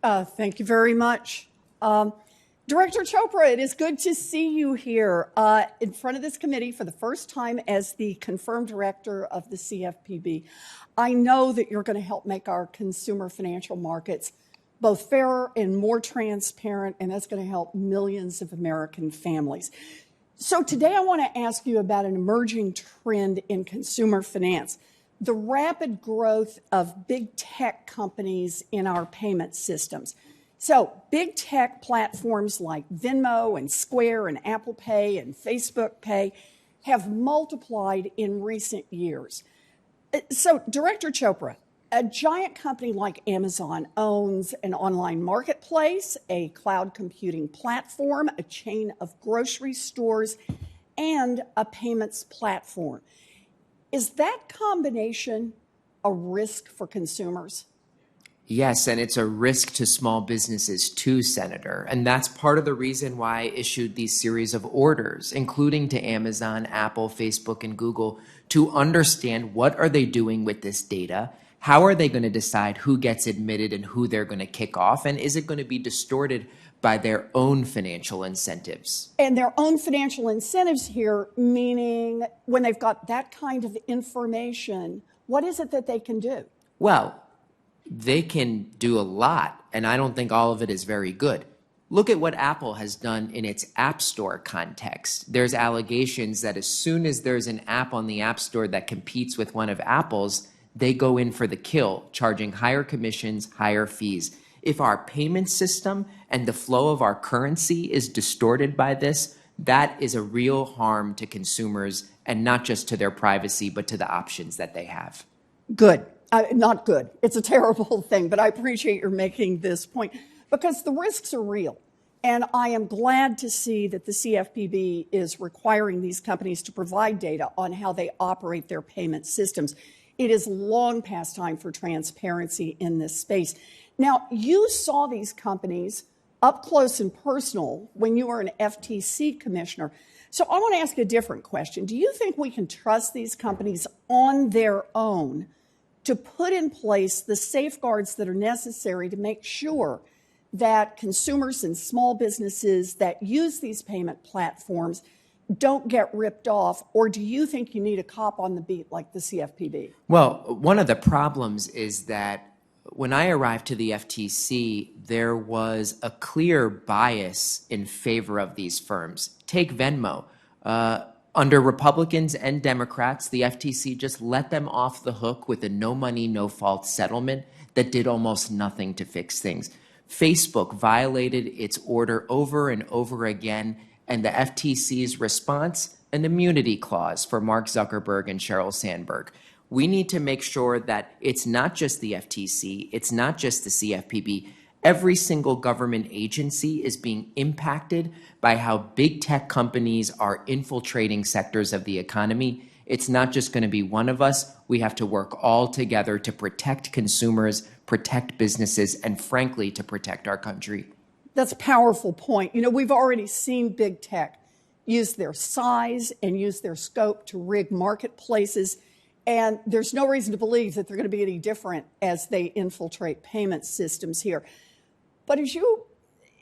Thank you very much. Director Chopra, it is good to see you here in front of this committee for the first time as the confirmed director of the CFPB. I know that you're going to help make our consumer financial markets both fairer and more transparent, and that's going to help millions of American families. So today I want to ask you about an emerging trend in consumer finance, the rapid growth of big tech companies in our payment systems. So big tech platforms like Venmo and Square and Apple Pay and Facebook Pay have multiplied in recent years. So Director Chopra, a giant company like Amazon owns an online marketplace, a cloud computing platform, a chain of grocery stores, and a payments platform. Is that combination a risk for consumers? Yes, and it's a risk to small businesses too, Senator. And that's part of the reason why I issued these series of orders, including to Amazon, Apple, Facebook, and Google, to understand what are they doing with this data. How are they going to decide who gets admitted and who they're going to kick off? And is it going to be distorted by their own financial incentives? And their own financial incentives here, meaning when they've got that kind of information, what is it that they can do? Well, they can do a lot, and I don't think all of it is very good. Look at what Apple has done in its App Store context. There's allegations that as soon as there's an app on the App Store that competes with one of Apple's, they go in for the kill, charging higher commissions, higher fees. If our payment system and the flow of our currency is distorted by this, that is a real harm to consumers, and not just to their privacy, but to the options that they have. Good. Not good. It's a terrible thing, but I appreciate your making this point because the risks are real. And I am glad to see that the CFPB is requiring these companies to provide data on how they operate their payment systems. It is long past time for transparency in this space. Now, you saw these companies up close and personal when you were an FTC commissioner. So I want to ask a different question. Do you think we can trust these companies on their own to put in place the safeguards that are necessary to make sure that consumers and small businesses that use these payment platforms don't get ripped off? Or do you think you need a cop on the beat like the CFPB? Well, one of the problems is that when I arrived to the FTC, there was a clear bias in favor of these firms. Take Venmo. Under Republicans and Democrats, the FTC just let them off the hook with a no money, no fault settlement that did almost nothing to fix things. Facebook violated its order over and over again, and the FTC's response, an immunity clause for Mark Zuckerberg and Sheryl Sandberg. We need to make sure that it's not just the FTC, it's not just the CFPB. Every single government agency is being impacted by how big tech companies are infiltrating sectors of the economy. It's not just going to be one of us. We have to work all together to protect consumers, protect businesses, and frankly, to protect our country. That's a powerful point. You know, we've already seen big tech use their size and use their scope to rig marketplaces. And there's no reason to believe that they're going to be any different as they infiltrate payment systems here. But as you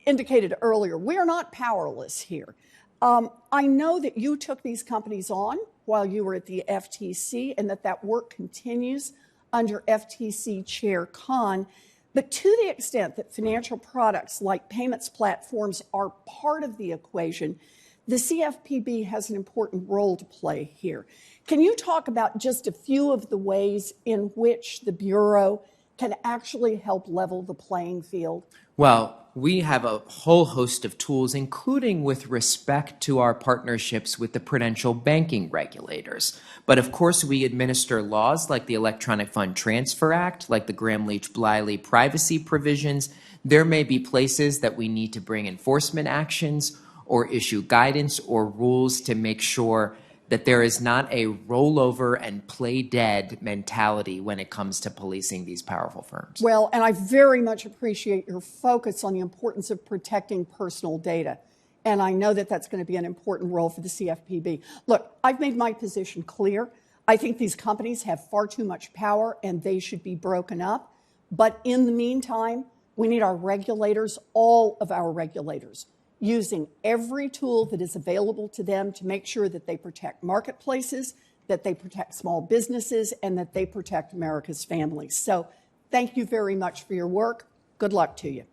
indicated earlier, we are not powerless here. I know that you took these companies on while you were at the FTC and that work continues under FTC Chair Khan. But to the extent that financial products like payments platforms are part of the equation, the CFPB has an important role to play here. Can you talk about just a few of the ways in which the Bureau can actually help level the playing field? Well, we have a whole host of tools, including with respect to our partnerships with the prudential banking regulators. But of course, we administer laws like the Electronic Fund Transfer Act, like the Gramm-Leach-Bliley privacy provisions. There may be places that we need to bring enforcement actions or issue guidance or rules to make sure that there is not a rollover and play dead mentality when it comes to policing these powerful firms. Well, and I very much appreciate your focus on the importance of protecting personal data. And I know that that's going to be an important role for the CFPB. Look, I've made my position clear. I think these companies have far too much power and they should be broken up. But in the meantime, We need our regulators, all of our regulators, using every tool that is available to them to make sure that they protect marketplaces, that they protect small businesses, and that they protect America's families. So thank you very much for your work. Good luck to you.